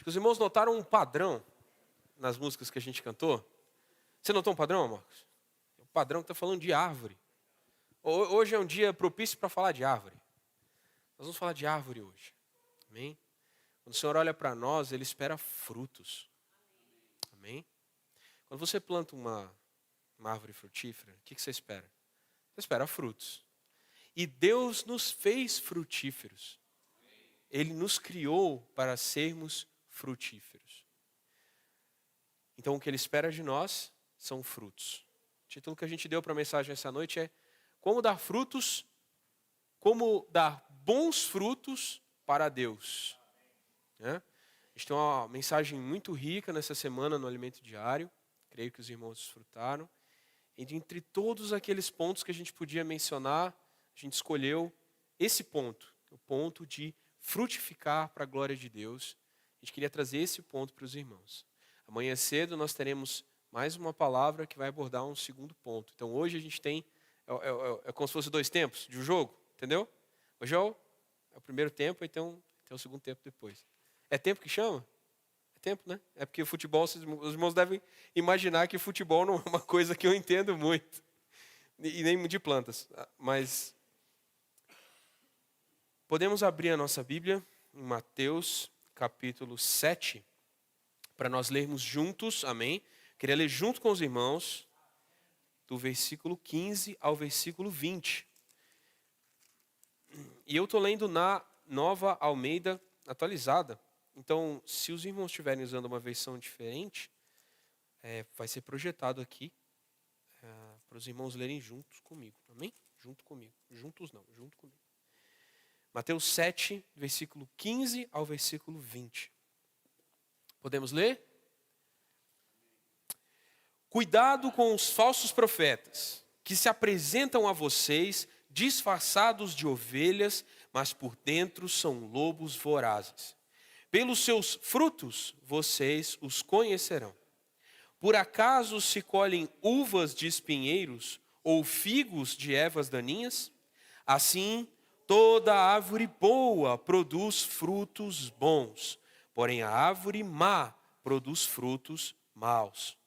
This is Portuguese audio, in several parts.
Acho que os irmãos notaram um padrão nas músicas que a gente cantou. Você notou um padrão, Marcos? O padrão que está falando de árvore. Hoje é um dia propício para falar de árvore. Nós vamos falar de árvore hoje. Amém? Quando o Senhor olha para nós, Ele espera frutos. Amém? Quando você planta uma árvore frutífera, o que você espera? Você espera frutos. E Deus nos fez frutíferos. Ele nos criou para sermos frutíferos. Então o que Ele espera de nós são frutos. O título que a gente deu para a mensagem essa noite é como dar frutos, como dar bons frutos para Deus. A gente tem uma mensagem muito rica nessa semana no Alimento Diário. Creio que os irmãos desfrutaram. E entre todos aqueles pontos que a gente podia mencionar, a gente escolheu esse ponto. O ponto de frutificar para a glória de Deus. A gente queria trazer esse ponto para os irmãos. Amanhã cedo nós teremos mais uma palavra que vai abordar um segundo ponto. Então hoje a gente tem, é como se fosse 2 tempos de um jogo, entendeu? Hoje é o primeiro tempo, então tem o segundo tempo depois. É tempo que chama? É tempo, né? É porque o futebol, os irmãos devem imaginar que futebol não é uma coisa que eu entendo muito. E nem de plantas. Mas podemos abrir a nossa Bíblia em Mateus capítulo 7, para nós lermos juntos, amém? Queria ler junto com os irmãos, do versículo 15 ao versículo 20. E eu estou lendo na Nova Almeida atualizada. Então, se os irmãos estiverem usando uma versão diferente, vai ser projetado aqui para os irmãos lerem juntos comigo. Amém? Junto comigo. Juntos não, junto comigo. Mateus 7, versículo 15 ao versículo 20. Podemos ler? Cuidado com os falsos profetas, que se apresentam a vocês disfarçados de ovelhas, mas por dentro são lobos vorazes. Pelos seus frutos vocês os conhecerão. Por acaso se colhem uvas de espinheiros ou figos de ervas daninhas? Assim, toda árvore boa produz frutos bons, porém a árvore má produz frutos maus.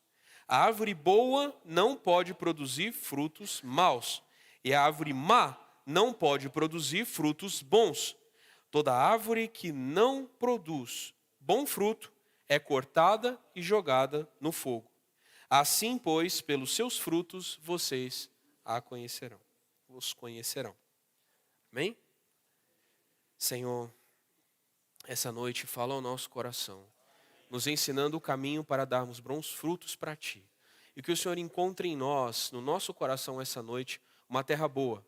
A árvore boa não pode produzir frutos maus, e a árvore má não pode produzir frutos bons. Toda árvore que não produz bom fruto é cortada e jogada no fogo. Assim, pois, pelos seus frutos vocês os conhecerão. Amém? Senhor, essa noite fala ao nosso coração, nos ensinando o caminho para darmos bons frutos para Ti. E que o Senhor encontre em nós, no nosso coração essa noite, uma terra boa,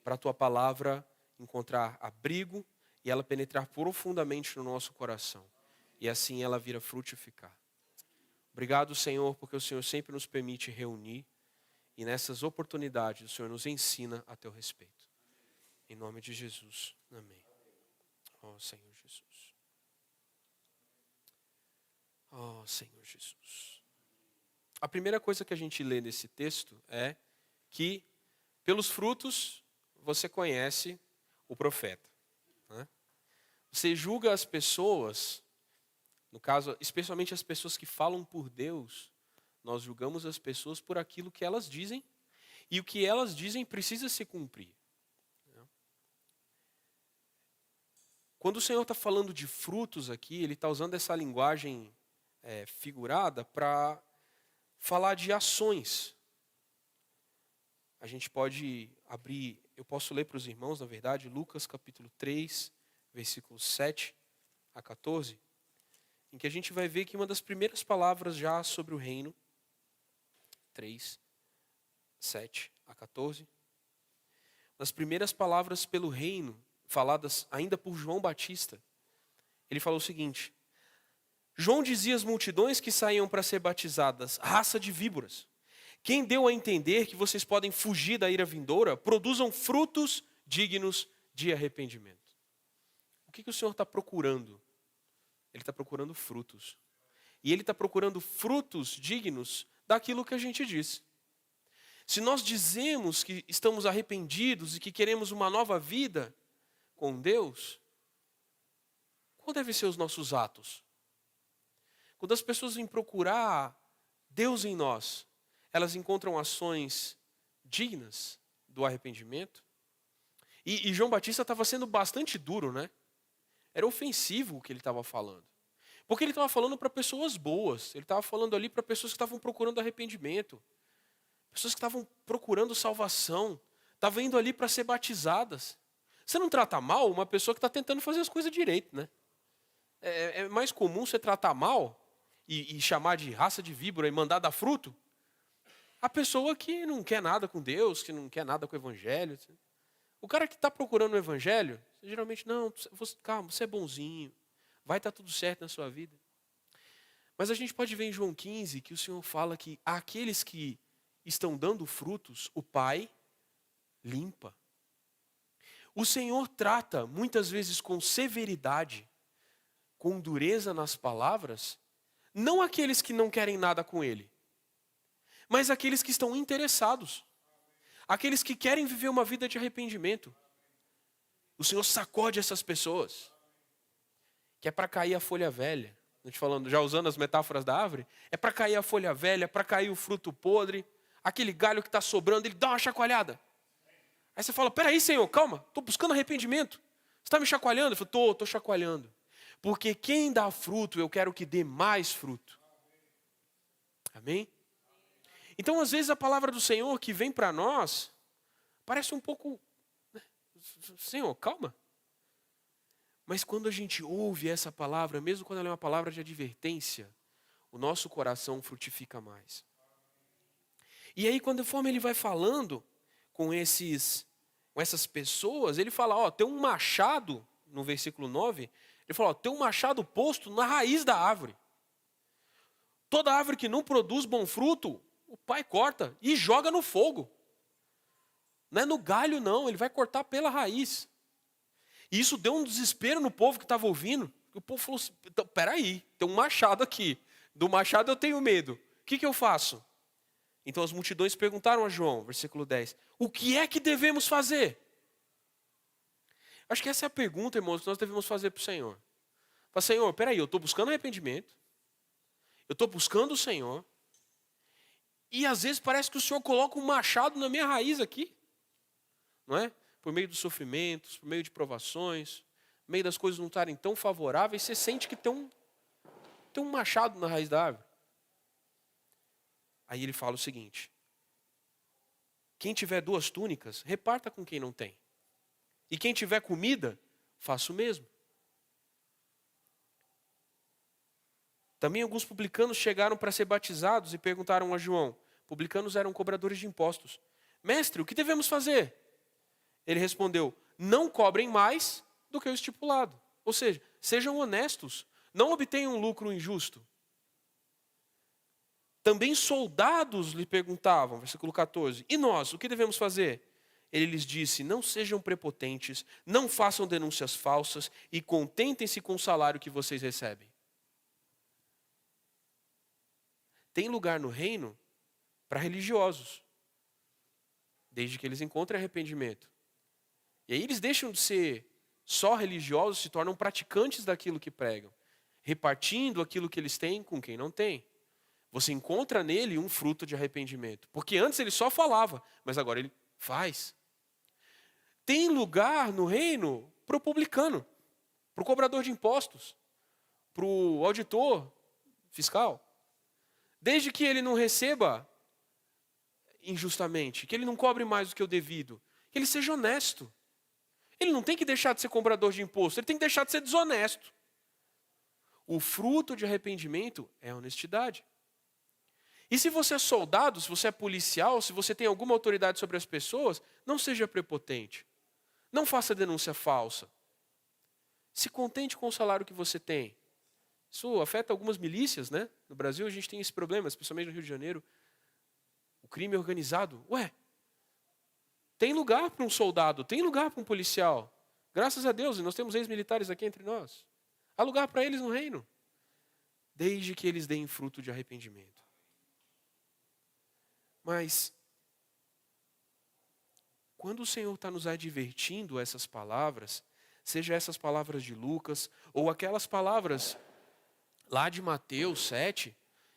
para a Tua palavra encontrar abrigo e ela penetrar profundamente no nosso coração. E assim ela vir a frutificar. Obrigado, Senhor, porque o Senhor sempre nos permite reunir. E nessas oportunidades o Senhor nos ensina a Teu respeito. Em nome de Jesus. Amém. Ó Senhor Jesus. Ó Senhor Jesus. A primeira coisa que a gente lê nesse texto é que pelos frutos você conhece o profeta. Você julga as pessoas, no caso, especialmente as pessoas que falam por Deus, nós julgamos as pessoas por aquilo que elas dizem, e o que elas dizem precisa se cumprir. Quando o Senhor está falando de frutos aqui, Ele está usando essa linguagem figurada para falar de ações. A gente pode abrir, eu posso ler para os irmãos, na verdade, Lucas capítulo 3, versículos 7 a 14, em que a gente vai ver que uma das primeiras palavras já sobre o reino, 3, 7 a 14, das primeiras palavras pelo reino, faladas ainda por João Batista, ele falou o seguinte: João dizia às multidões que saíam para ser batizadas, raça de víboras, quem deu a entender que vocês podem fugir da ira vindoura, produzam frutos dignos de arrependimento. O que o Senhor está procurando? Ele está procurando frutos. E Ele está procurando frutos dignos daquilo que a gente diz. Se nós dizemos que estamos arrependidos e que queremos uma nova vida com Deus, qual devem ser os nossos atos? Quando as pessoas vêm procurar Deus em nós, elas encontram ações dignas do arrependimento. E João Batista estava sendo bastante duro, né? Era ofensivo o que ele estava falando. Porque ele estava falando para pessoas boas. Ele estava falando ali para pessoas que estavam procurando arrependimento. Pessoas que estavam procurando salvação. Estavam indo ali para ser batizadas. Você não trata mal uma pessoa que está tentando fazer as coisas direito, né? É mais comum você tratar mal e chamar de raça de víbora e mandar dar fruto a pessoa que não quer nada com Deus, que não quer nada com o evangelho. O cara que está procurando o evangelho, geralmente, não, calma, você é bonzinho, vai estar tudo certo na sua vida. Mas a gente pode ver em João 15 que o Senhor fala que aqueles que estão dando frutos, o Pai limpa. O Senhor trata, muitas vezes com severidade, com dureza nas palavras, não aqueles que não querem nada com Ele, mas aqueles que estão interessados. Aqueles que querem viver uma vida de arrependimento. O Senhor sacode essas pessoas. Que é para cair a folha velha. Já usando as metáforas da árvore. É para cair a folha velha, para cair o fruto podre. Aquele galho que está sobrando, ele dá uma chacoalhada. Aí você fala, peraí Senhor, calma, estou buscando arrependimento. Você está me chacoalhando? Eu falo, estou chacoalhando. Porque quem dá fruto, eu quero que dê mais fruto. Amém? Então, às vezes, a palavra do Senhor que vem para nós, parece um pouco, Senhor, calma. Mas quando a gente ouve essa palavra, mesmo quando ela é uma palavra de advertência, o nosso coração frutifica mais. E aí, conforme ele vai falando com essas pessoas, ele fala, tem um machado, no versículo 9, ele fala, tem um machado posto na raiz da árvore. Toda árvore que não produz bom fruto, o Pai corta e joga no fogo. Não é no galho, não. Ele vai cortar pela raiz. E isso deu um desespero no povo que estava ouvindo. O povo falou assim, então, peraí, tem um machado aqui. Do machado eu tenho medo. O que eu faço? Então as multidões perguntaram a João, versículo 10. O que é que devemos fazer? Acho que essa é a pergunta, irmãos, que nós devemos fazer para o Senhor. Fala, Senhor, peraí, eu estou buscando arrependimento. Eu estou buscando o Senhor. E às vezes parece que o Senhor coloca um machado na minha raiz aqui. Não é? Por meio dos sofrimentos, por meio de provações, por meio das coisas não estarem tão favoráveis, você sente que tem um machado na raiz da árvore. Aí ele fala o seguinte: quem tiver 2 túnicas, reparta com quem não tem. E quem tiver comida, faça o mesmo. Também alguns publicanos chegaram para ser batizados e perguntaram a João. Publicanos eram cobradores de impostos. Mestre, o que devemos fazer? Ele respondeu, não cobrem mais do que o estipulado. Ou seja, sejam honestos, não obtenham lucro injusto. Também soldados lhe perguntavam, versículo 14, e nós, o que devemos fazer? Ele lhes disse, não sejam prepotentes, não façam denúncias falsas e contentem-se com o salário que vocês recebem. Tem lugar no reino para religiosos, desde que eles encontrem arrependimento. E aí eles deixam de ser só religiosos, se tornam praticantes daquilo que pregam, repartindo aquilo que eles têm com quem não tem. Você encontra nele um fruto de arrependimento, porque antes ele só falava, mas agora ele faz. Tem lugar no reino para o publicano, para o cobrador de impostos, para o auditor fiscal. Desde que ele não receba injustamente, que ele não cobre mais do que o devido, que ele seja honesto. Ele não tem que deixar de ser cobrador de imposto, ele tem que deixar de ser desonesto. O fruto de arrependimento é a honestidade. E se você é soldado, se você é policial, se você tem alguma autoridade sobre as pessoas, não seja prepotente. Não faça denúncia falsa. Se contente com o salário que você tem. Isso afeta algumas milícias, né? No Brasil a gente tem esse problema, especialmente no Rio de Janeiro. O crime organizado. Tem lugar para um soldado, tem lugar para um policial. Graças a Deus, nós temos ex-militares aqui entre nós. Há lugar para eles no reino. Desde que eles deem fruto de arrependimento. Mas, quando o Senhor está nos advertindo essas palavras, seja essas palavras de Lucas, ou aquelas palavras lá de Mateus 7,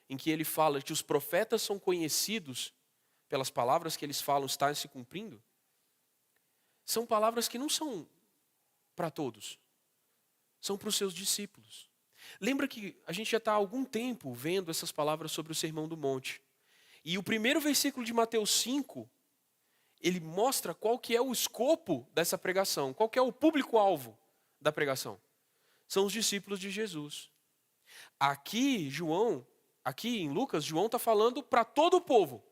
em que ele fala que os profetas são conhecidos pelas palavras que eles falam estar se cumprindo, são palavras que não são para todos, são para os seus discípulos. Lembra que a gente já está há algum tempo vendo essas palavras sobre o Sermão do Monte. E o primeiro versículo de Mateus 5, ele mostra qual que é o escopo dessa pregação, qual que é o público-alvo da pregação. São os discípulos de Jesus. Aqui em Lucas, João está falando para todo o povo.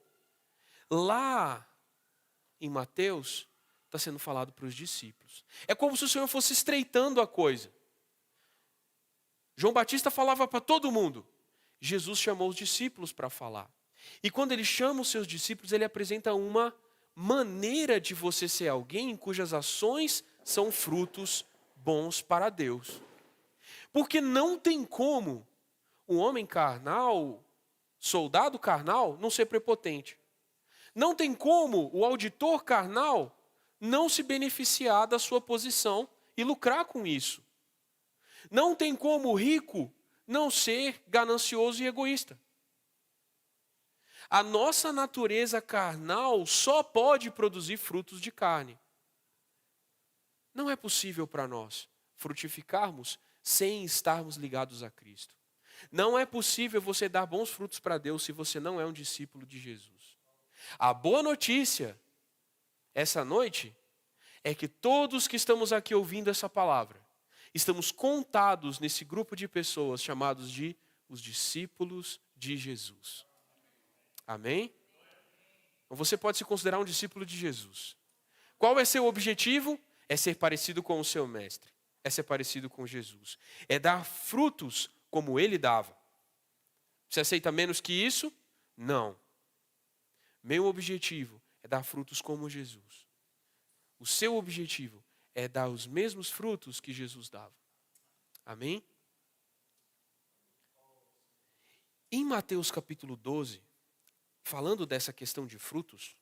Lá em Mateus, está sendo falado para os discípulos. É como se o Senhor fosse estreitando a coisa. João Batista falava para todo mundo. Jesus chamou os discípulos para falar. E quando ele chama os seus discípulos, ele apresenta uma maneira de você ser alguém cujas ações são frutos bons para Deus. Porque não tem como o homem carnal, soldado carnal, não ser prepotente. Não tem como o auditor carnal não se beneficiar da sua posição e lucrar com isso. Não tem como o rico não ser ganancioso e egoísta. A nossa natureza carnal só pode produzir frutos de carne. Não é possível para nós frutificarmos sem estarmos ligados a Cristo. Não é possível você dar bons frutos para Deus se você não é um discípulo de Jesus. A boa notícia essa noite é que todos que estamos aqui ouvindo essa palavra, estamos contados nesse grupo de pessoas chamados de os discípulos de Jesus. Amém? Então você pode se considerar um discípulo de Jesus. Qual é seu objetivo? É ser parecido com o seu mestre. É ser parecido com Jesus. É dar frutos como ele dava. Você aceita menos que isso? Não. Meu objetivo é dar frutos como Jesus. O seu objetivo é dar os mesmos frutos que Jesus dava. Amém? Em Mateus capítulo 12, falando dessa questão de frutos,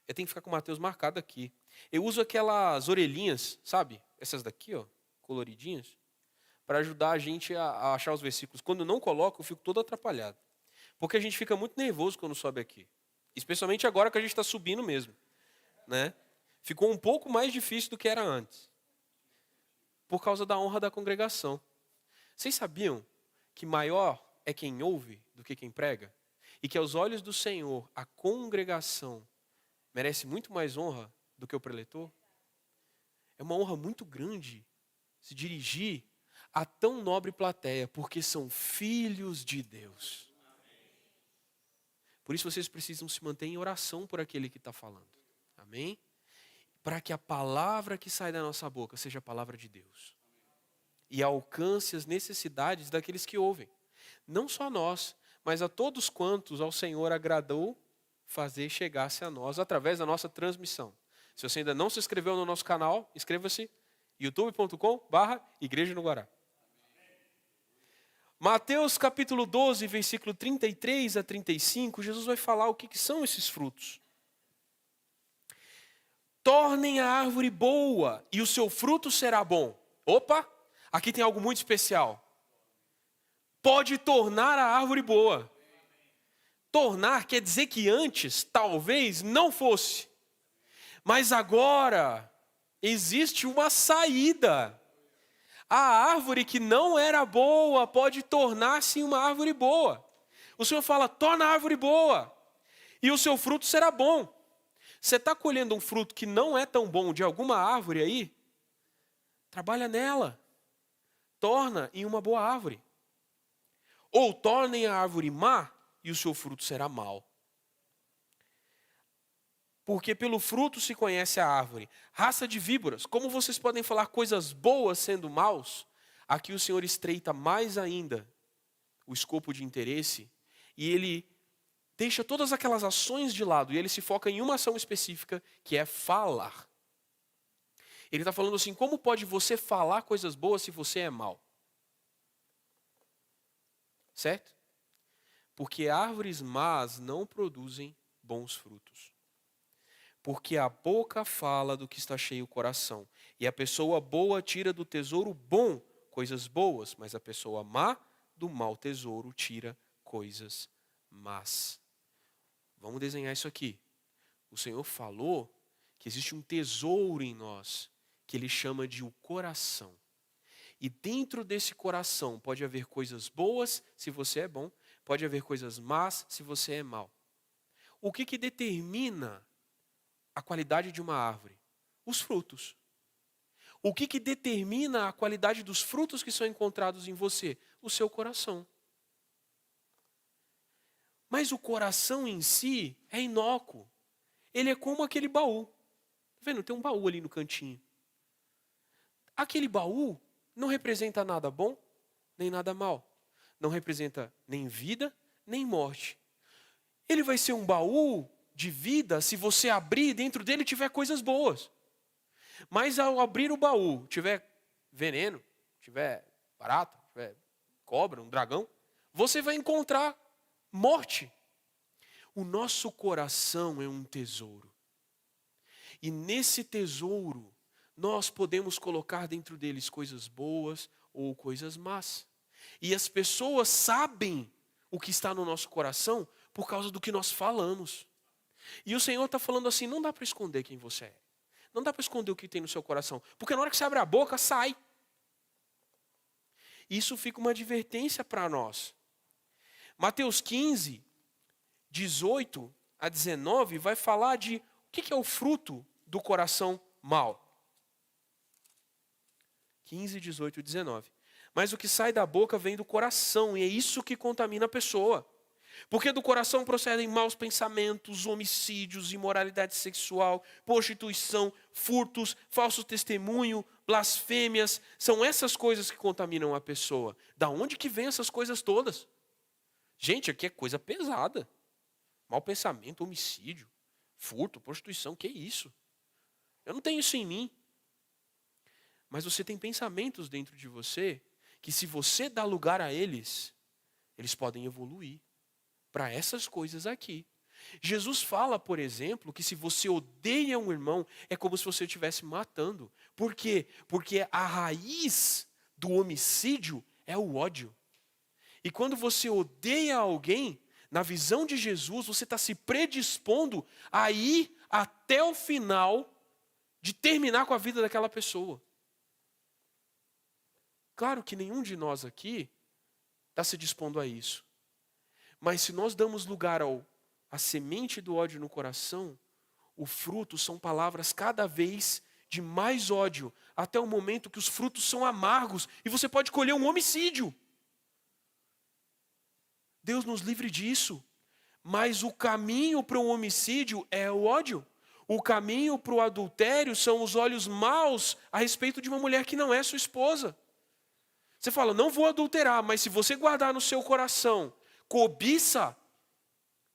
eu tenho que ficar com Mateus marcado aqui. Eu uso aquelas orelhinhas, sabe? Essas daqui, ó, coloridinhas, para ajudar a gente a achar os versículos. Quando eu não coloco, eu fico todo atrapalhado. Porque a gente fica muito nervoso quando sobe aqui. Especialmente agora que a gente está subindo mesmo, né? Ficou um pouco mais difícil do que era antes. Por causa da honra da congregação. Vocês sabiam que maior é quem ouve do que quem prega? E que aos olhos do Senhor, a congregação merece muito mais honra do que o preletor? É uma honra muito grande se dirigir a tão nobre plateia, porque são filhos de Deus. Por isso vocês precisam se manter em oração por aquele que está falando. Amém? Para que a palavra que sai da nossa boca seja a palavra de Deus. E alcance as necessidades daqueles que ouvem. Não só a nós, mas a todos quantos ao Senhor agradou fazer chegar-se a nós através da nossa transmissão. Se você ainda não se inscreveu no nosso canal, inscreva-se youtube.com/Igreja no Guará. Mateus capítulo 12, versículo 33 a 35, Jesus vai falar o que são esses frutos. Tornem a árvore boa e o seu fruto será bom. Opa, aqui tem algo muito especial. Pode tornar a árvore boa. Tornar quer dizer que antes talvez não fosse. Mas agora existe uma saída. A árvore que não era boa pode tornar-se uma árvore boa. O Senhor fala, torna a árvore boa e o seu fruto será bom. Você está colhendo um fruto que não é tão bom de alguma árvore aí? Trabalha nela. Torna em uma boa árvore. Ou tornem a árvore má e o seu fruto será mau. Porque pelo fruto se conhece a árvore. Raça de víboras, como vocês podem falar coisas boas sendo maus? Aqui o Senhor estreita mais ainda o escopo de interesse e ele deixa todas aquelas ações de lado e ele se foca em uma ação específica que é falar. Ele está falando assim, como pode você falar coisas boas se você é mau? Certo? Porque árvores más não produzem bons frutos. Porque a boca fala do que está cheio o coração. E a pessoa boa tira do tesouro bom coisas boas, mas a pessoa má do mau tesouro tira coisas más. Vamos desenhar isso aqui. O Senhor falou que existe um tesouro em nós, que Ele chama de o coração. E dentro desse coração pode haver coisas boas, se você é bom, pode haver coisas más, se você é mau. O que determina a qualidade de uma árvore? Os frutos. O que determina a qualidade dos frutos que são encontrados em você? O seu coração. Mas o coração em si é inócuo. Ele é como aquele baú. Tá vendo? Tem um baú ali no cantinho. Aquele baú não representa nada bom, nem nada mal. Não representa nem vida, nem morte. Ele vai ser um baú de vida se você abrir e dentro dele tiver coisas boas. Mas ao abrir o baú, tiver veneno, tiver barata, tiver cobra, um dragão, você vai encontrar morte. O nosso coração é um tesouro. E nesse tesouro, nós podemos colocar dentro deles coisas boas ou coisas más. E as pessoas sabem o que está no nosso coração por causa do que nós falamos. E o Senhor está falando assim, não dá para esconder quem você é. Não dá para esconder o que tem no seu coração. Porque na hora que você abre a boca, sai. Isso fica uma advertência para nós. Mateus 15, 18 a 19, vai falar de o que é o fruto do coração mau. 15, 18 e 19. Mas o que sai da boca vem do coração, e é isso que contamina a pessoa. Porque do coração procedem maus pensamentos, homicídios, imoralidade sexual, prostituição, furtos, falso testemunho, blasfêmias. São essas coisas que contaminam a pessoa. Da onde que vem essas coisas todas? Gente, aqui é coisa pesada. Mau pensamento, homicídio, furto, prostituição, que é isso? Eu não tenho isso em mim. Mas você tem pensamentos dentro de você que se você dá lugar a eles, eles podem evoluir para essas coisas aqui. Jesus fala, por exemplo, que se você odeia um irmão, é como se você estivesse matando. Por quê? Porque a raiz do homicídio é o ódio. E quando você odeia alguém, na visão de Jesus, você está se predispondo a ir até o final de terminar com a vida daquela pessoa. Claro que nenhum de nós aqui está se dispondo a isso. Mas se nós damos lugar à semente do ódio no coração, o fruto são palavras cada vez de mais ódio, até o momento que os frutos são amargos e você pode colher um homicídio. Deus nos livre disso. Mas o caminho para um homicídio é o ódio. O caminho para o adultério são os olhos maus a respeito de uma mulher que não é sua esposa. Você fala, não vou adulterar, mas se você guardar no seu coração cobiça,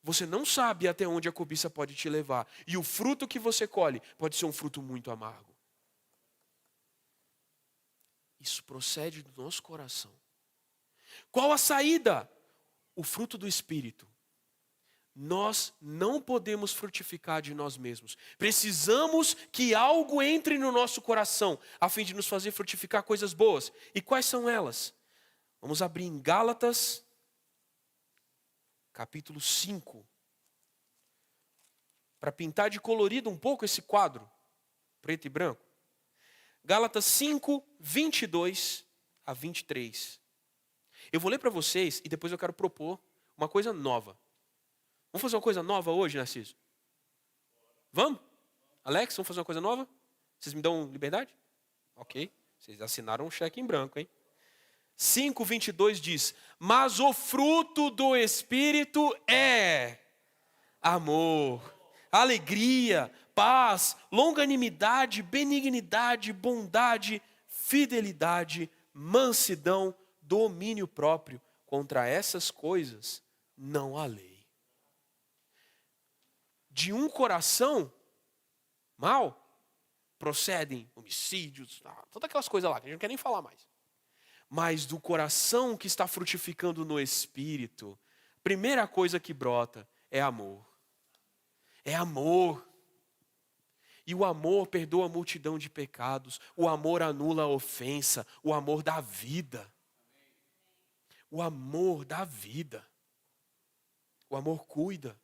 você não sabe até onde a cobiça pode te levar. E o fruto que você colhe pode ser um fruto muito amargo. Isso procede do nosso coração. Qual a saída? O fruto do Espírito. Nós não podemos frutificar de nós mesmos. Precisamos que algo entre no nosso coração, a fim de nos fazer frutificar coisas boas. E quais são elas? Vamos abrir em Gálatas, capítulo 5. Para pintar de colorido um pouco esse quadro, preto e branco. Gálatas 5, 22 a 23. Eu vou ler para vocês e depois eu quero propor uma coisa nova. Vamos fazer uma coisa nova hoje, Narciso? Vamos? Alex, vamos fazer uma coisa nova? Vocês me dão liberdade? Ok. Vocês assinaram um cheque em branco, hein? 5, 22 diz, mas o fruto do Espírito é amor, alegria, paz, longanimidade, benignidade, bondade, fidelidade, mansidão, domínio próprio. Contra essas coisas não há lei. De um coração mau procedem homicídios, todas aquelas coisas lá que a gente não quer nem falar mais. Mas do coração que está frutificando no Espírito, primeira coisa que brota é amor. É amor. E o amor perdoa a multidão de pecados. O amor anula a ofensa. O amor dá vida. O amor dá vida. O amor cuida.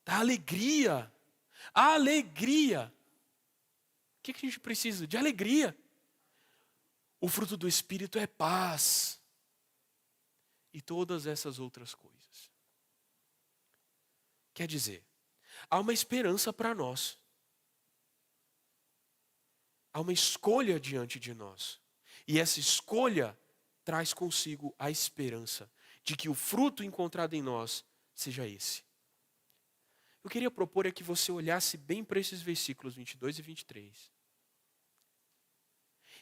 Dá alegria. A alegria. O que a gente precisa? De alegria. O fruto do Espírito é paz. E todas essas outras coisas. Quer dizer, há uma esperança para nós. Há uma escolha diante de nós. E essa escolha traz consigo a esperança de que o fruto encontrado em nós seja esse. Eu queria propor é que você olhasse bem para esses versículos 22 e 23.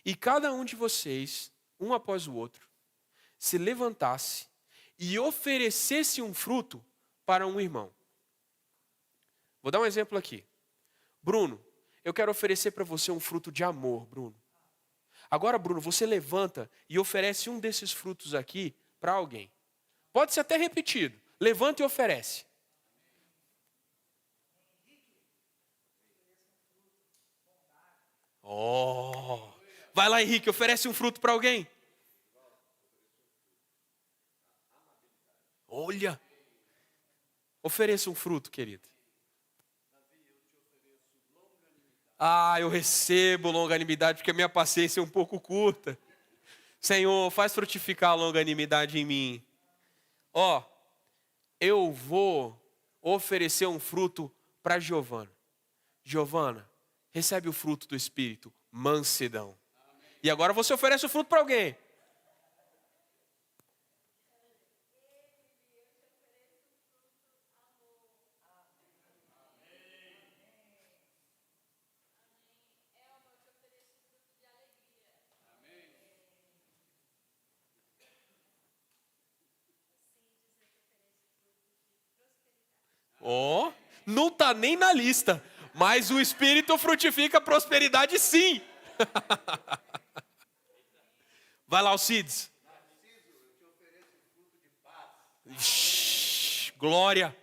E cada um de vocês, um após o outro, se levantasse e oferecesse um fruto para um irmão. Vou dar um exemplo aqui. Bruno, eu quero oferecer para você um fruto de amor, Bruno. Agora, Bruno, você levanta e oferece um desses frutos aqui para alguém. Pode ser até repetido. Levanta e oferece. Oh! Vai lá, Henrique, oferece um fruto para alguém. Olha! Ofereça um fruto, querido. Ah, eu recebo longanimidade porque a minha paciência é um pouco curta. Senhor, faz frutificar a longanimidade em mim. Ó, eu vou oferecer um fruto para Giovana. Giovana, recebe o fruto do Espírito, mansidão. E agora você oferece o fruto para alguém. Ó, não está nem na lista, mas o Espírito frutifica a prosperidade sim. Vai lá, Alcides. Ixi, glória.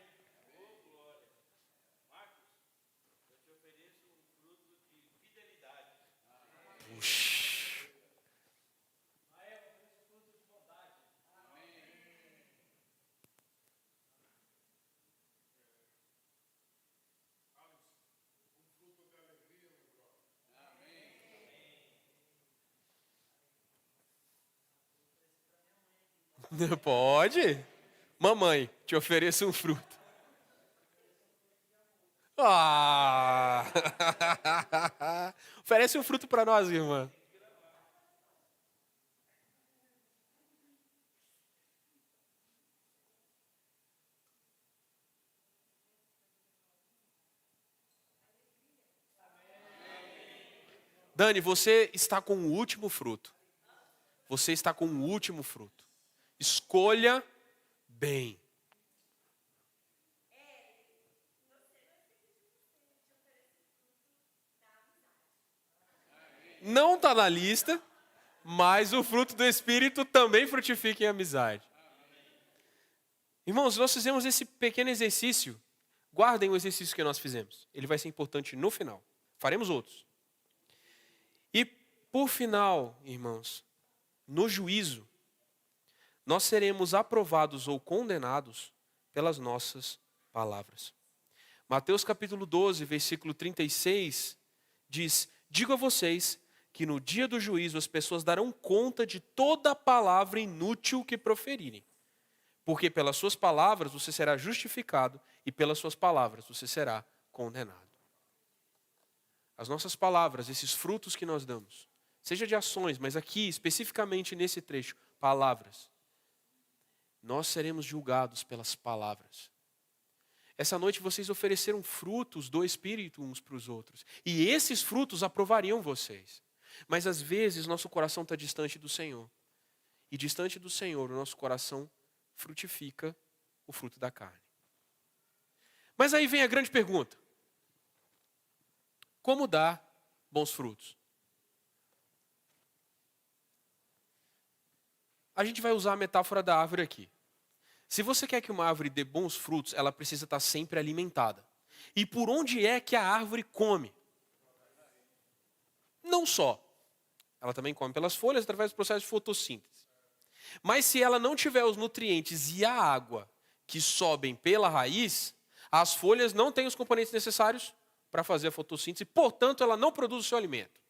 Puxa. Pode? Mamãe, te ofereço um fruto. Ah! Oferece um fruto para nós, irmã. Dani, você está com o último fruto. Você está com o último fruto. Escolha bem. Não está na lista, mas o fruto do Espírito também frutifica em amizade. Irmãos, nós fizemos esse pequeno exercício. Guardem o exercício que nós fizemos. Ele vai ser importante no final. Faremos outros. E por final, irmãos, no juízo, nós seremos aprovados ou condenados pelas nossas palavras. Mateus capítulo 12, versículo 36, diz: digo a vocês que no dia do juízo as pessoas darão conta de toda palavra inútil que proferirem. Porque pelas suas palavras você será justificado e pelas suas palavras você será condenado. As nossas palavras, esses frutos que nós damos, seja de ações, mas aqui especificamente nesse trecho, palavras. Nós seremos julgados pelas palavras. Essa noite vocês ofereceram frutos do Espírito uns para os outros. E esses frutos aprovariam vocês. Mas às vezes nosso coração está distante do Senhor. E distante do Senhor, o nosso coração frutifica o fruto da carne. Mas aí vem a grande pergunta. Como dar bons frutos? A gente vai usar a metáfora da árvore aqui. Se você quer que uma árvore dê bons frutos, ela precisa estar sempre alimentada. E por onde é que a árvore come? Não só. Ela também come pelas folhas através do processo de fotossíntese. Mas se ela não tiver os nutrientes e a água que sobem pela raiz, as folhas não têm os componentes necessários para fazer a fotossíntese, portanto, ela não produz o seu alimento.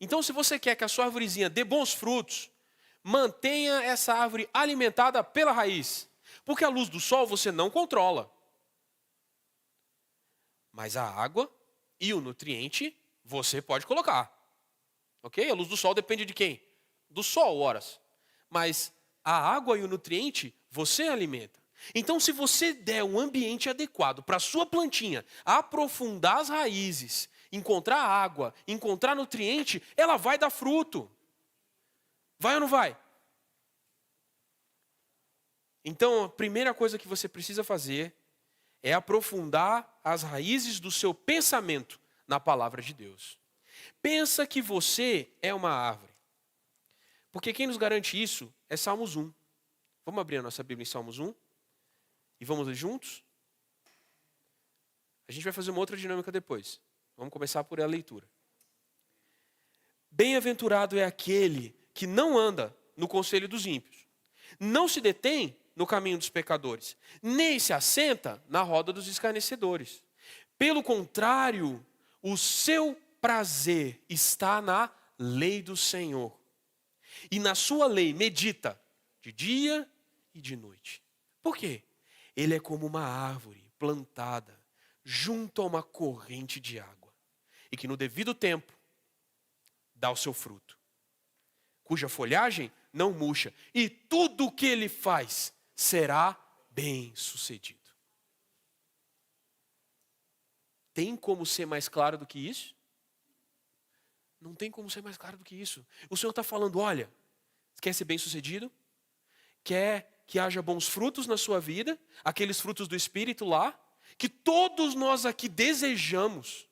Então, se você quer que a sua arvorezinha dê bons frutos, mantenha essa árvore alimentada pela raiz. Porque a luz do sol você não controla. Mas a água e o nutriente você pode colocar. Ok? A luz do sol depende de quem? Do sol, horas. Mas a água e o nutriente você alimenta. Então, se você der um ambiente adequado para a sua plantinha aprofundar as raízes, encontrar água, encontrar nutriente, ela vai dar fruto. Vai ou não vai? Então, a primeira coisa que você precisa fazer é aprofundar as raízes do seu pensamento na palavra de Deus. Pensa que você é uma árvore. Porque quem nos garante isso é Salmos 1. Vamos abrir a nossa Bíblia em Salmos 1? E vamos ler juntos? A gente vai fazer uma outra dinâmica depois. Vamos começar por a leitura. Bem-aventurado é aquele que não anda no conselho dos ímpios, não se detém no caminho dos pecadores, nem se assenta na roda dos escarnecedores. Pelo contrário, o seu prazer está na lei do Senhor. E na sua lei medita de dia e de noite. Por quê? Ele é como uma árvore plantada junto a uma corrente de água, e que no devido tempo dá o seu fruto, cuja folhagem não murcha, e tudo o que ele faz será bem sucedido. Tem como ser mais claro do que isso? Não tem como ser mais claro do que isso. O Senhor está falando, olha, quer ser bem sucedido? Quer que haja bons frutos na sua vida? Aqueles frutos do Espírito lá, que todos nós aqui desejamos.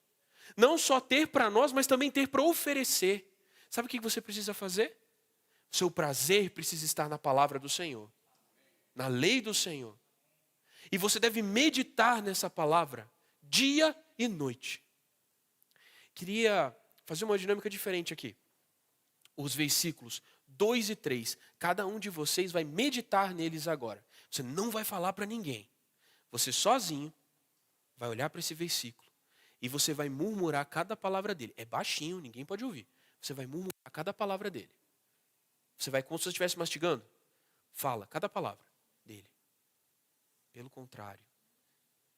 Não só ter para nós, mas também ter para oferecer. Sabe o que você precisa fazer? O seu prazer precisa estar na palavra do Senhor, na lei do Senhor. E você deve meditar nessa palavra dia e noite. Queria fazer uma dinâmica diferente aqui. Os versículos 2 e 3, cada um de vocês vai meditar neles agora. Você não vai falar para ninguém. Você sozinho vai olhar para esse versículo e você vai murmurar cada palavra dele. É baixinho, ninguém pode ouvir. Você vai murmurar cada palavra dele. Você vai, como se você estivesse mastigando, fala cada palavra dele. Pelo contrário,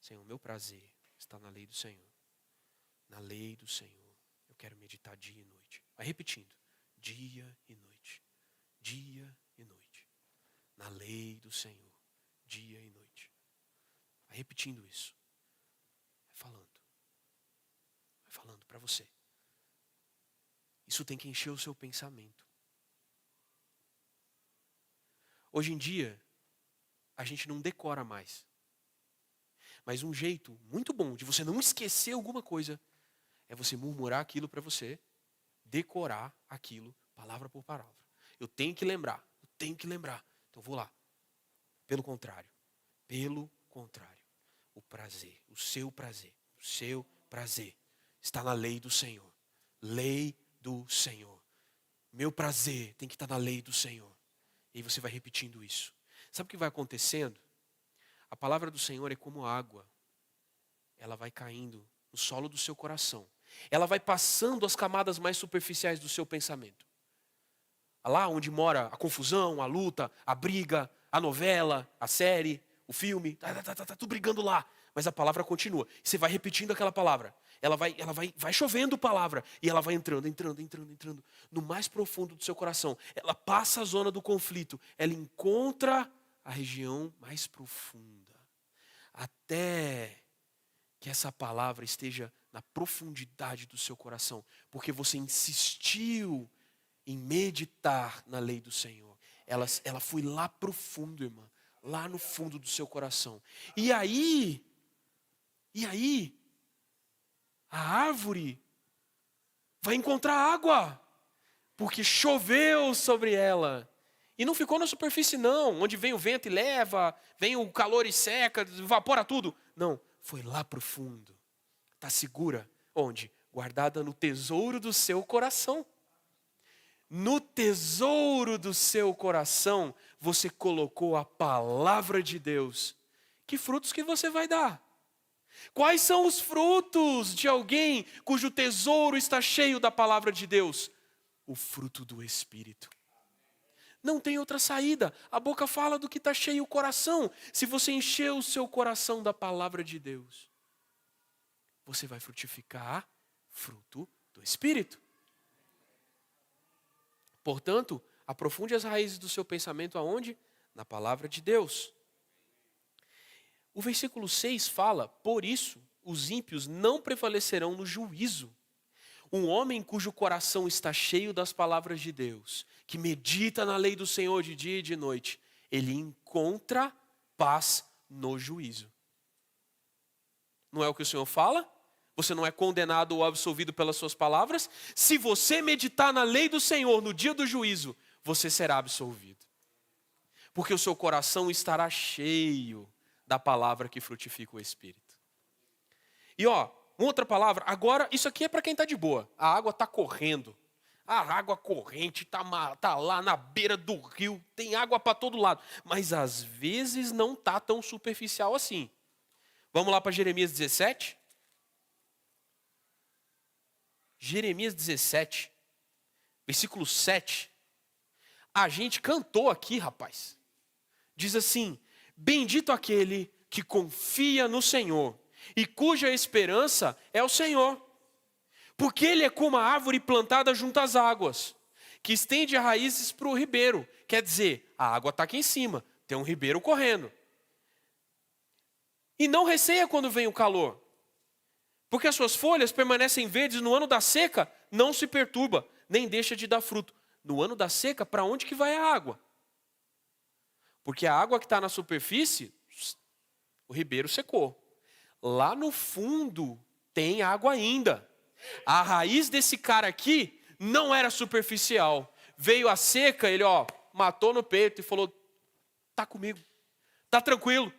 Senhor, meu prazer está na lei do Senhor. Na lei do Senhor. Eu quero meditar dia e noite. Vai repetindo. Dia e noite. Dia e noite. Na lei do Senhor. Dia e noite. Vai repetindo isso. Vai falando. Vai falando para você. Isso tem que encher o seu pensamento. Hoje em dia, a gente não decora mais. Mas um jeito muito bom de você não esquecer alguma coisa é você murmurar aquilo para você, decorar aquilo, palavra por palavra. Eu tenho que lembrar, Então vou lá. Pelo contrário, o prazer, o seu prazer está na lei do Senhor. Lei do Senhor. Meu prazer tem que estar na lei do Senhor. E aí você vai repetindo isso. Sabe o que vai acontecendo? A palavra do Senhor é como água. Ela vai caindo no solo do seu coração. Ela vai passando as camadas mais superficiais do seu pensamento. Lá onde mora a confusão, a luta, a briga, a novela, a série, o filme. Tá tudo brigando lá. Mas a palavra continua. Você vai repetindo aquela palavra. Ela vai chovendo palavra. E ela vai entrando no mais profundo do seu coração. Ela passa a zona do conflito. Ela encontra a região mais profunda. Até que essa palavra esteja na profundidade do seu coração. Porque você insistiu em meditar na lei do Senhor. Ela foi lá profundo, irmã. Lá no fundo do seu coração. E aí, a árvore vai encontrar água. Porque choveu sobre ela. E não ficou na superfície não, onde vem o vento e leva, vem o calor e seca, evapora tudo. Não, foi lá para o fundo. Está segura. Onde? Guardada no tesouro do seu coração. No tesouro do seu coração, você colocou a palavra de Deus. Que frutos que você vai dar? Quais são os frutos de alguém cujo tesouro está cheio da palavra de Deus? O fruto do Espírito. Não tem outra saída. A boca fala do que está cheio o coração. Se você encher o seu coração da palavra de Deus, você vai frutificar fruto do Espírito. Portanto, aprofunde as raízes do seu pensamento aonde? Na palavra de Deus. O versículo 6 fala, por isso os ímpios não prevalecerão no juízo. Um homem cujo coração está cheio das palavras de Deus, que medita na lei do Senhor de dia e de noite, ele encontra paz no juízo. Não é o que o Senhor fala? Você não é condenado ou absolvido pelas suas palavras? Se você meditar na lei do Senhor no dia do juízo, você será absolvido. Porque o seu coração estará cheio da palavra que frutifica o Espírito. E uma outra palavra, agora isso aqui é para quem está de boa. A água está correndo. A água corrente está lá na beira do rio, tem água para todo lado. Mas às vezes não está tão superficial assim. Vamos lá para Jeremias 17? Jeremias 17, versículo 7. A gente cantou aqui, rapaz. Diz assim: bendito aquele que confia no Senhor e cuja esperança é o Senhor. Porque ele é como a árvore plantada junto às águas, que estende as raízes para o ribeiro. Quer dizer, a água está aqui em cima, tem um ribeiro correndo. E não receia quando vem o calor, porque as suas folhas permanecem verdes no ano da seca, não se perturba, nem deixa de dar fruto. No ano da seca, para onde que vai a água? Porque a água que está na superfície, o ribeiro secou. Lá no fundo tem água ainda. A raiz desse cara aqui não era superficial. Veio a seca, ele matou no peito e falou: tá comigo, tá tranquilo.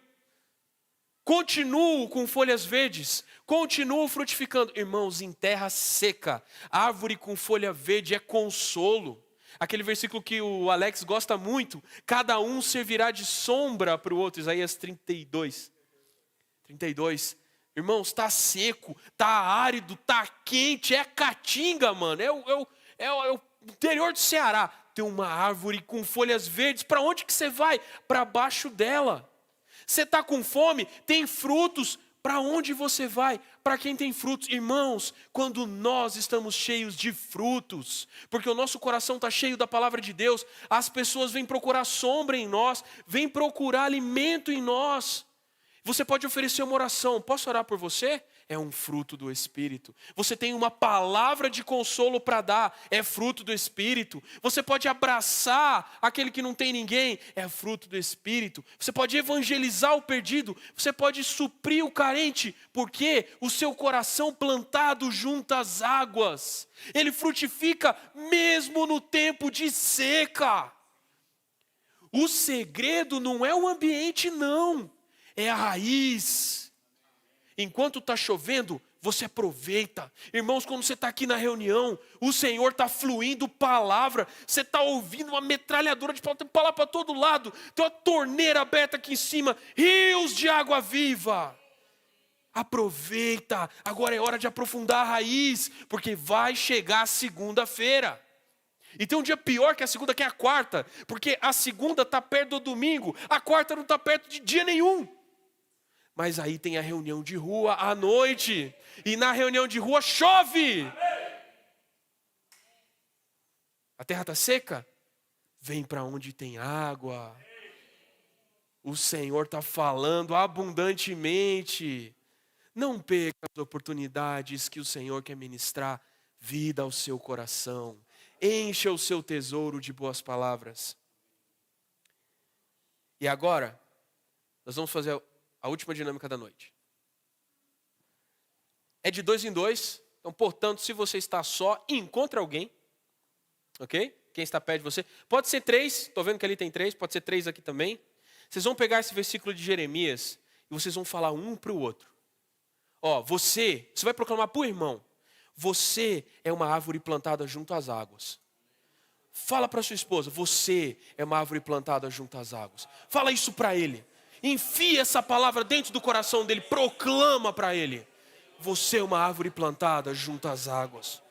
Continuo com folhas verdes, continuo frutificando. Irmãos, em terra seca, árvore com folha verde é consolo. Aquele versículo que o Alex gosta muito, cada um servirá de sombra para o outro, Isaías 32. Irmãos, está seco, está árido, está quente, é caatinga, mano. É o interior do Ceará. Tem uma árvore com folhas verdes, para onde que você vai? Para baixo dela. Você está com fome? Tem frutos. Para onde você vai? Para quem tem frutos. Irmãos, quando nós estamos cheios de frutos, porque o nosso coração está cheio da palavra de Deus, as pessoas vêm procurar sombra em nós, vêm procurar alimento em nós. Você pode oferecer uma oração: posso orar por você? É um fruto do Espírito. Você tem uma palavra de consolo para dar, é fruto do Espírito. Você pode abraçar aquele que não tem ninguém, é fruto do Espírito. Você pode evangelizar o perdido, você pode suprir o carente, porque o seu coração plantado junto às águas, ele frutifica mesmo no tempo de seca. O segredo não é o ambiente, não, é a raiz. Enquanto está chovendo, você aproveita. Irmãos, quando você está aqui na reunião, o Senhor está fluindo palavra. Você está ouvindo uma metralhadora de palavra para todo lado. Tem uma torneira aberta aqui em cima, rios de água viva. Aproveita, agora é hora de aprofundar a raiz, porque vai chegar a segunda-feira. E tem um dia pior que a segunda, que é a quarta, porque a segunda está perto do domingo, a quarta não está perto de dia nenhum. Mas aí tem a reunião de rua à noite. E na reunião de rua chove. A terra está seca? Vem para onde tem água. O Senhor está falando abundantemente. Não perca as oportunidades que o Senhor quer ministrar vida ao seu coração. Encha o seu tesouro de boas palavras. E agora, nós vamos fazer a última dinâmica da noite. É de 2 em 2. Então, portanto, se você está só, encontre alguém. Ok? Quem está perto de você. Pode ser 3. Estou vendo que ali tem 3. Pode ser 3 aqui também. Vocês vão pegar esse versículo de Jeremias e vocês vão falar um para o outro. Ó, você vai proclamar para o irmão. Você é uma árvore plantada junto às águas. Fala para sua esposa, você é uma árvore plantada junto às águas. Fala isso para ele. Enfia essa palavra dentro do coração dele, proclama para ele. Você é uma árvore plantada junto às águas.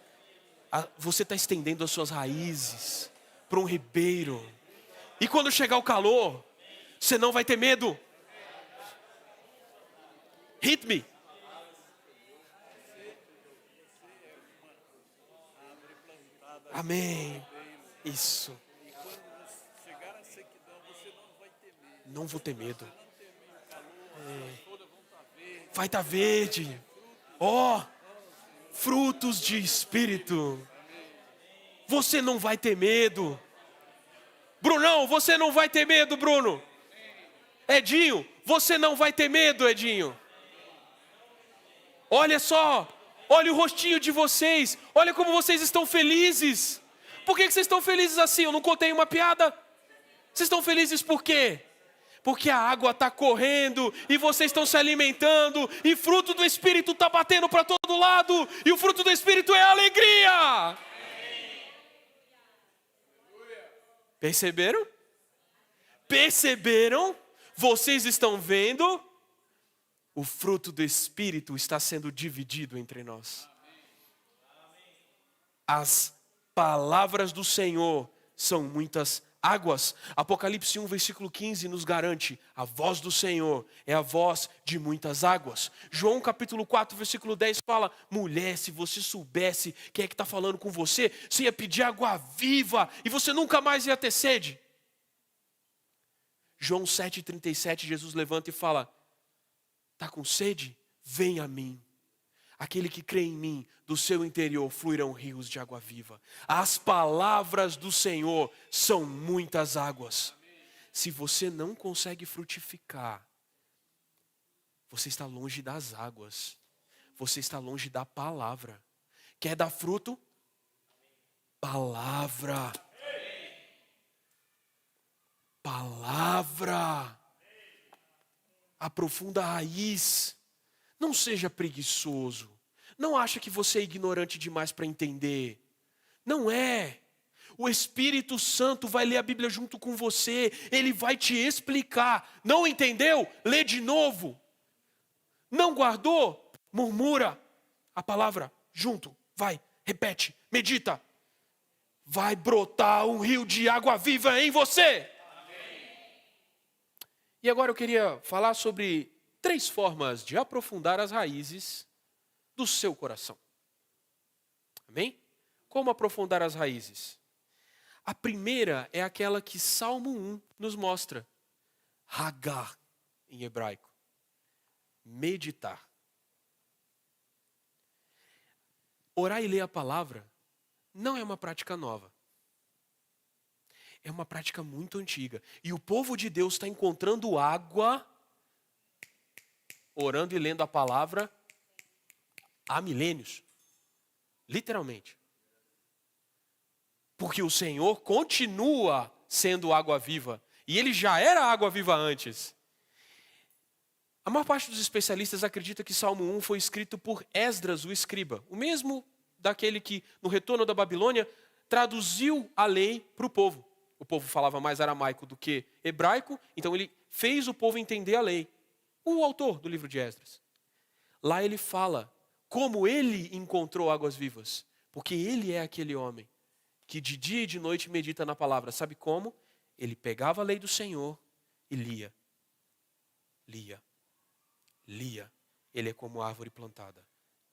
Você está estendendo as suas raízes para um ribeiro. E quando chegar o calor, você não vai ter medo. Hit me. Amém. Isso. Não vou ter medo. Vai estar verde. Ó, frutos de espírito. Você não vai ter medo. Brunão, você não vai ter medo, Bruno. Edinho, você não vai ter medo, Edinho. Olha só, olha o rostinho de vocês. Olha como vocês estão felizes. Por que vocês estão felizes assim? Eu não contei uma piada. Vocês estão felizes por quê? Porque a água está correndo e vocês estão se alimentando e fruto do Espírito está batendo para todo lado e o fruto do Espírito é a alegria. Perceberam? Perceberam? Vocês estão vendo? O fruto do Espírito está sendo dividido entre nós. As palavras do Senhor são muitas águas. Apocalipse 1, versículo 15 nos garante: a voz do Senhor é a voz de muitas águas. João capítulo 4, versículo 10 fala: mulher, se você soubesse quem é que está falando com você, você ia pedir água viva e você nunca mais ia ter sede. João 7,37, Jesus levanta e fala: está com sede? Vem a mim. Aquele que crê em mim, do seu interior fluirão rios de água viva. As palavras do Senhor são muitas águas. Se você não consegue frutificar, você está longe das águas. Você está longe da palavra. Quer dar fruto? Palavra. Palavra. Aprofunda a raiz. Não seja preguiçoso. Não acha que você é ignorante demais para entender. Não é. O Espírito Santo vai ler a Bíblia junto com você. Ele vai te explicar. Não entendeu? Lê de novo. Não guardou? Murmura a palavra junto. Vai, repete, medita. Vai brotar um rio de água viva em você. E agora eu queria falar sobre 3 formas de aprofundar as raízes do seu coração. Amém? Como aprofundar as raízes? A primeira é aquela que Salmo 1 nos mostra. Hagar, em hebraico. Meditar. Orar e ler a palavra não é uma prática nova. É uma prática muito antiga. E o povo de Deus está encontrando água, orando e lendo a palavra, há milênios. Literalmente. Porque o Senhor continua sendo água viva. E Ele já era água viva antes. A maior parte dos especialistas acredita que Salmo 1 foi escrito por Esdras, o escriba. O mesmo daquele que, no retorno da Babilônia, traduziu a lei para o povo. O povo falava mais aramaico do que hebraico, então ele fez o povo entender a lei. O autor do livro de Esdras. Lá ele fala como ele encontrou águas vivas. Porque ele é aquele homem que de dia e de noite medita na palavra. Sabe como? Ele pegava a lei do Senhor e lia. Lia. Lia. Ele é como árvore plantada.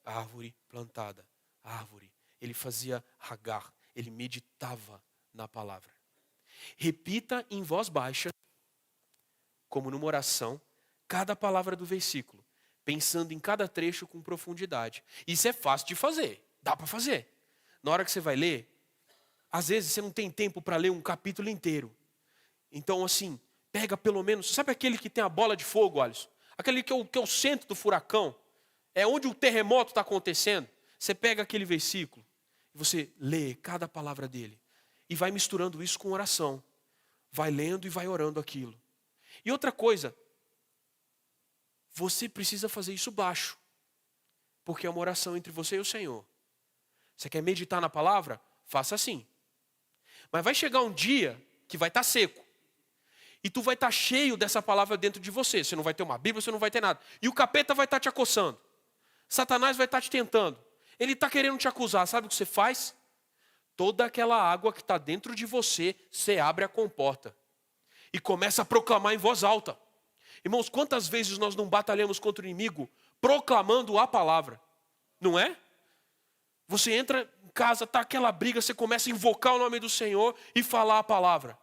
Árvore plantada. Árvore. Ele fazia Hagar. Ele meditava na palavra. Repita em voz baixa, como numa oração, cada palavra do versículo, pensando em cada trecho com profundidade. Isso é fácil de fazer, dá para fazer. Na hora que você vai ler, às vezes você não tem tempo para ler um capítulo inteiro. Então assim, pega pelo menos, sabe aquele que tem a bola de fogo, Alisson? Aquele que é o centro do furacão, é onde o terremoto está acontecendo. Você pega aquele versículo e você lê cada palavra dele. E vai misturando isso com oração. Vai lendo e vai orando aquilo. E outra coisa, você precisa fazer isso baixo. porque é uma oração entre você e o Senhor. Você quer meditar na palavra? Faça assim. Mas vai chegar um dia que vai estar seco. E tu vai estar cheio dessa palavra dentro de você. Você não vai ter uma Bíblia, você não vai ter nada. E o capeta vai estar te acossando. Satanás vai estar te tentando. Ele está querendo te acusar. Sabe o que você faz? Toda aquela água que está dentro de você, você abre a comporta. E começa a proclamar em voz alta. Irmãos, quantas vezes nós não batalhamos contra o inimigo proclamando a palavra? Não é? Você entra em casa, está aquela briga, você começa a invocar o nome do Senhor e falar a palavra.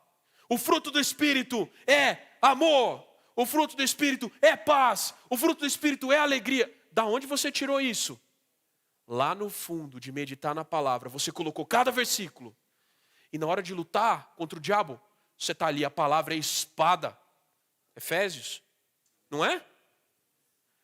O fruto do Espírito é amor. O fruto do Espírito é paz. O fruto do Espírito é alegria. Da onde você tirou isso? Lá no fundo de meditar na palavra, você colocou cada versículo. E na hora de lutar contra o diabo, você está ali, a palavra é espada. Efésios, não é?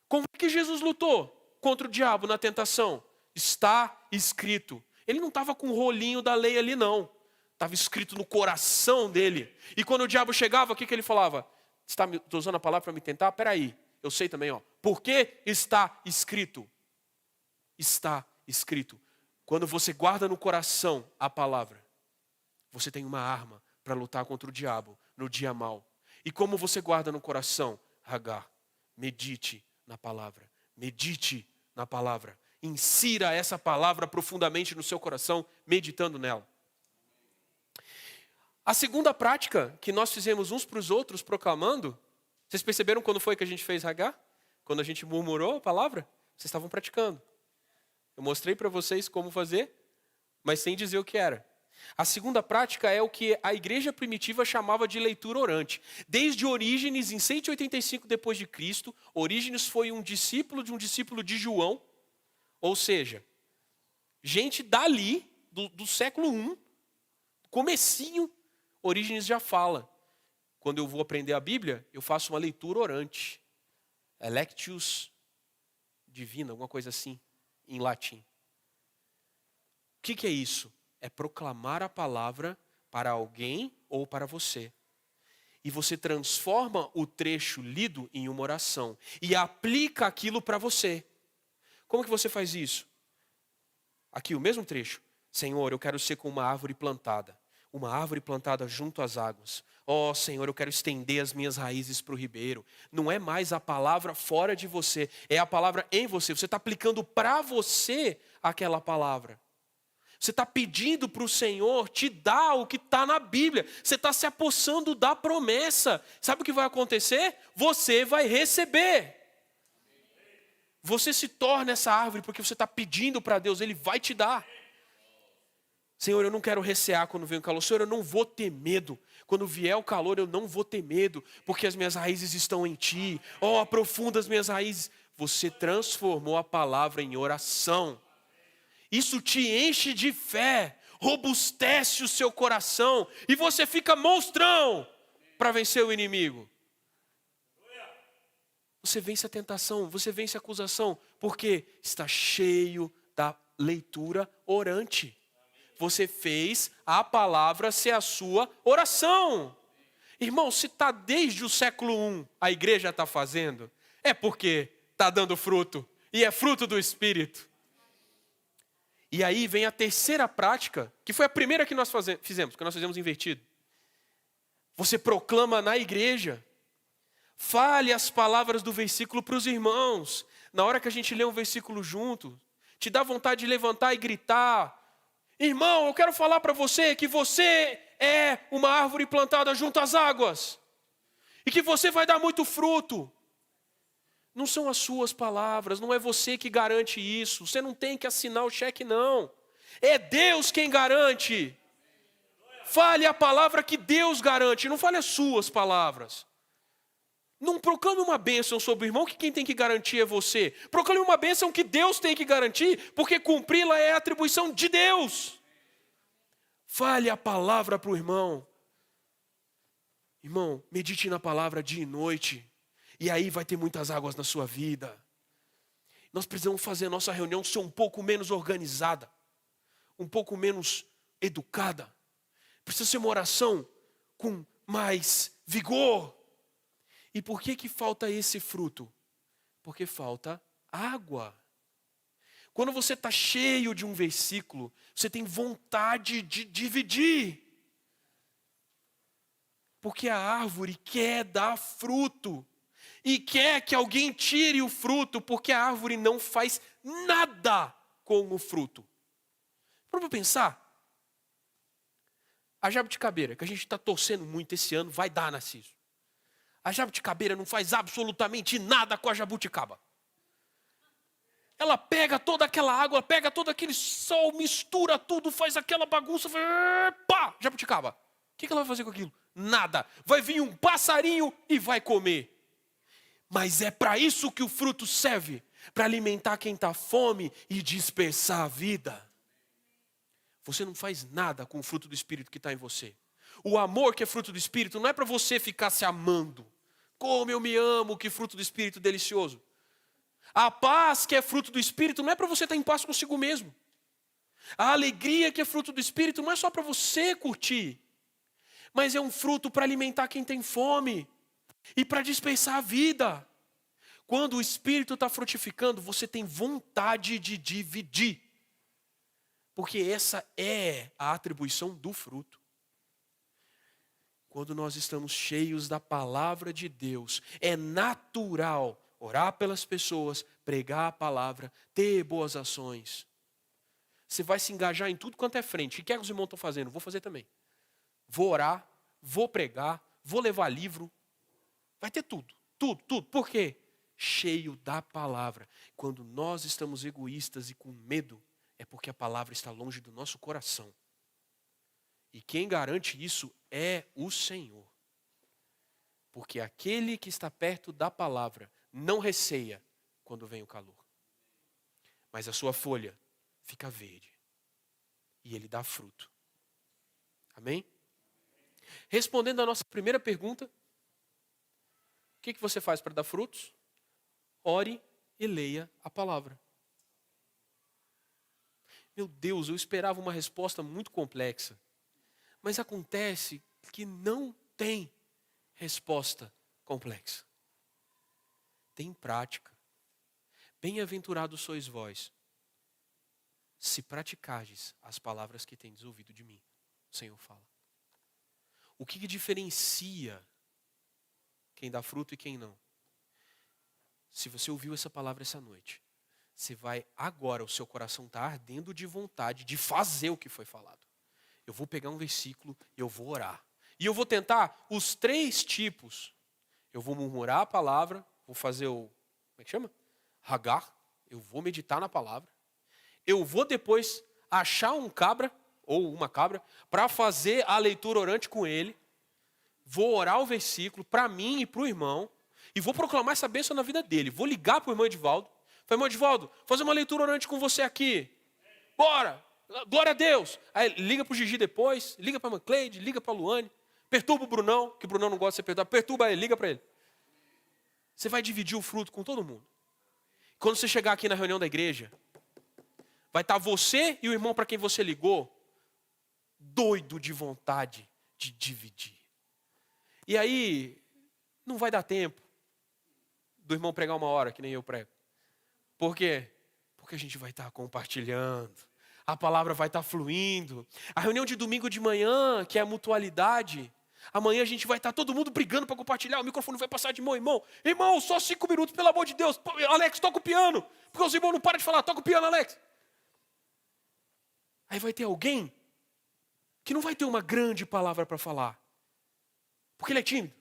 Como é que Jesus lutou contra o diabo na tentação? Está escrito. Ele não estava com o rolinho da lei ali não. Estava escrito no coração dele. E quando o diabo chegava, o que ele falava? Estou usando a palavra para me tentar? Peraí, eu sei também. Porque está escrito. Está escrito. Quando você guarda no coração a palavra, você tem uma arma para lutar contra o diabo no dia mau. E como você guarda no coração? Hagar, medite na palavra. Medite na palavra. Insira essa palavra profundamente no seu coração, meditando nela. A segunda prática que nós fizemos uns para os outros, proclamando, vocês perceberam quando foi que a gente fez Hagar? Quando a gente murmurou a palavra? Vocês estavam praticando. Eu mostrei para vocês como fazer, mas sem dizer o que era. A segunda prática é o que a igreja primitiva chamava de leitura orante. Desde Orígenes, em 185 depois de Cristo, Orígenes foi um discípulo de João, ou seja, gente dali, do século I, comecinho, Orígenes já fala. Quando eu vou aprender a Bíblia, eu faço uma leitura orante. Lectius divina, alguma coisa assim, em latim. O que é isso? É proclamar a palavra para alguém ou para você. E você transforma o trecho lido em uma oração. E aplica aquilo para você. Como que você faz isso? Aqui o mesmo trecho. Senhor, eu quero ser como uma árvore plantada. Uma árvore plantada junto às águas. Ó Senhor, eu quero estender as minhas raízes para o ribeiro. Não é mais a palavra fora de você. É a palavra em você. Você está aplicando para você aquela palavra. Você está pedindo para o Senhor te dar o que está na Bíblia. Você está se apossando da promessa. Sabe o que vai acontecer? Você vai receber. Você se torna essa árvore porque você está pedindo para Deus. Ele vai te dar. Senhor, eu não quero recear quando vem o calor. Senhor, eu não vou ter medo. Quando vier o calor, eu não vou ter medo. Porque as minhas raízes estão em Ti. Oh, aprofunda as minhas raízes. Você transformou a palavra em oração. Isso te enche de fé. Robustece o seu coração. E você fica monstrão para vencer o inimigo. Você vence a tentação. Você vence a acusação. Porque está cheio da leitura orante. Você fez a palavra ser a sua oração. Irmão, se está desde o século I, a igreja está fazendo, é porque está dando fruto. E é fruto do Espírito. E aí vem a terceira prática, que foi a primeira que nós fizemos, que nós fizemos invertido. Você proclama na igreja. Fale as palavras do versículo para os irmãos. Na hora que a gente lê um versículo junto, te dá vontade de levantar e gritar. Irmão, eu quero falar para você que você é uma árvore plantada junto às águas. E que você vai dar muito fruto. Não são as suas palavras, não é você que garante isso. Você não tem que assinar o cheque, não. É Deus quem garante. Fale a palavra que Deus garante, não fale as suas palavras. Não proclame uma bênção sobre o irmão que quem tem que garantir é você. Proclame uma bênção que Deus tem que garantir, porque cumpri-la é a atribuição de Deus. Fale a palavra para o irmão. Irmão, medite na palavra dia e noite. E aí vai ter muitas águas na sua vida. Nós precisamos fazer a nossa reunião ser um pouco menos organizada. Um pouco menos educada. Precisa ser uma oração com mais vigor. E por que falta esse fruto? Porque falta água. Quando você está cheio de um versículo, você tem vontade de dividir. Porque a árvore quer dar fruto. E quer que alguém tire o fruto, porque a árvore não faz nada com o fruto. Para pensar. A jabuticabeira, que a gente está torcendo muito esse ano, vai dar, Narciso. A jabuticabeira não faz absolutamente nada com a jabuticaba. Ela pega toda aquela água, pega todo aquele sol, mistura tudo, faz aquela bagunça, pá, jabuticaba. O que ela vai fazer com aquilo? Nada. Vai vir um passarinho e vai comer. Mas é para isso que o fruto serve, para alimentar quem está fome e dispersar a vida. Você não faz nada com o fruto do Espírito que está em você. O amor que é fruto do Espírito não é para você ficar se amando. Como eu me amo, que fruto do Espírito delicioso. A paz que é fruto do Espírito não é para você estar em paz consigo mesmo. A alegria que é fruto do Espírito não é só para você curtir. Mas é um fruto para alimentar quem tem fome. E para dispensar a vida. Quando o Espírito está frutificando, você tem vontade de dividir. Porque essa é a atribuição do fruto. Quando nós estamos cheios da palavra de Deus, é natural orar pelas pessoas, pregar a palavra, ter boas ações. Você vai se engajar em tudo quanto é frente. O que é que os irmãos estão fazendo? Vou fazer também. Vou orar, vou pregar, vou levar livro. Vai ter tudo, tudo. Por quê? Cheio da palavra. Quando nós estamos egoístas e com medo, é porque a palavra está longe do nosso coração. E quem garante isso é o Senhor. Porque aquele que está perto da palavra não receia quando vem o calor. Mas a sua folha fica verde. E ele dá fruto. Amém? Respondendo à nossa primeira pergunta, o que você faz para dar frutos? Ore e leia a palavra. Meu Deus, eu esperava uma resposta muito complexa. Mas acontece que não tem resposta complexa. Tem prática. Bem-aventurados sois vós, se praticardes as palavras que tendes ouvido de mim. O Senhor fala. O que diferencia quem dá fruto e quem não? Se você ouviu essa palavra essa noite, você vai agora, o seu coração está ardendo de vontade de fazer o que foi falado. Eu vou pegar um versículo e eu vou orar. E eu vou tentar os 3 tipos. Eu vou murmurar a palavra, vou fazer o, como é que chama? Hagar. Eu vou meditar na palavra. Eu vou depois achar um cabra, ou uma cabra, para fazer a leitura orante com ele. Vou orar o versículo para mim e para o irmão. E vou proclamar essa bênção na vida dele. Vou ligar para o irmão Edivaldo. Falei, irmão Edivaldo, fazer uma leitura orante com você aqui. Bora! Glória a Deus. Aí liga para o Gigi depois, liga para a Mancleide, liga para a Luane. Perturba o Brunão, que o Brunão não gosta de ser perturbado. Perturba ele, liga para ele. Você vai dividir o fruto com todo mundo. Quando você chegar aqui na reunião da igreja, vai estar você e o irmão para quem você ligou, doido de vontade de dividir. E aí, não vai dar tempo do irmão pregar 1 hora, que nem eu prego. Por quê? Porque a gente vai estar compartilhando. A palavra vai estar fluindo. A reunião de domingo de manhã, que é a mutualidade, amanhã a gente vai estar todo mundo brigando para compartilhar. O microfone vai passar de mão em mão. Irmão, só 5 minutos, pelo amor de Deus. Alex, toca o piano. Porque os irmãos não param de falar. Toca o piano, Alex. Aí vai ter alguém que não vai ter uma grande palavra para falar. Porque ele é tímido.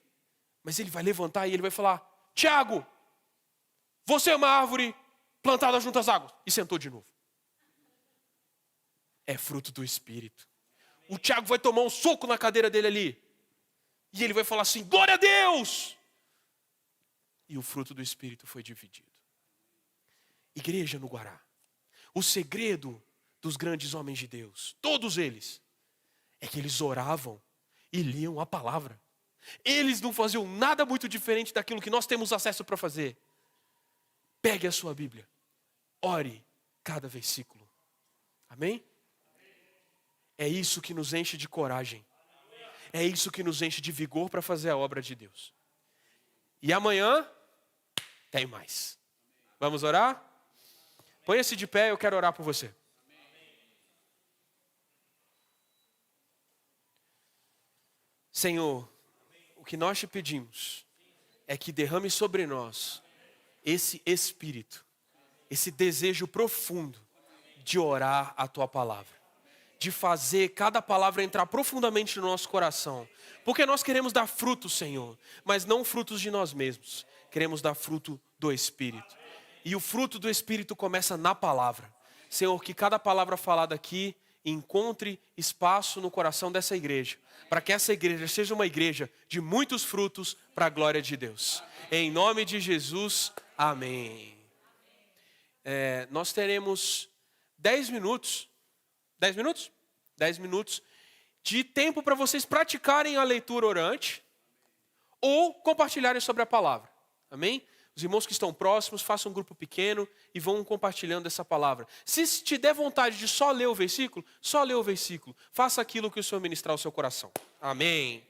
Mas ele vai levantar e ele vai falar, Tiago, você é uma árvore plantada junto às águas. E sentou de novo. É fruto do Espírito. O Tiago vai tomar um soco na cadeira dele ali. E ele vai falar assim, glória a Deus! E o fruto do Espírito foi dividido. Igreja no Guará. O segredo dos grandes homens de Deus, todos eles, é que eles oravam e liam a palavra. Eles não faziam nada muito diferente daquilo que nós temos acesso para fazer. Pegue a sua Bíblia. Ore cada versículo. Amém? É isso que nos enche de coragem. É isso que nos enche de vigor para fazer a obra de Deus. E amanhã tem mais. Vamos orar? Ponha-se de pé, eu quero orar por você. Senhor, o que nós te pedimos é que derrame sobre nós esse espírito, esse desejo profundo de orar a tua palavra, de fazer cada palavra entrar profundamente no nosso coração, porque nós queremos dar frutos, Senhor, mas não frutos de nós mesmos, queremos dar fruto do Espírito, e o fruto do Espírito começa na palavra. Senhor, que cada palavra falada aqui encontre espaço no coração dessa igreja, para que essa igreja seja uma igreja de muitos frutos para a glória de Deus. Em nome de Jesus, amém. Nós teremos 10 minutos de tempo para vocês praticarem a leitura orante ou compartilharem sobre a palavra. Amém? Os irmãos que estão próximos, façam um grupo pequeno e vão compartilhando essa palavra. Se te der vontade de só ler o versículo, só ler o versículo. Faça aquilo que o Senhor ministrar ao seu coração. Amém.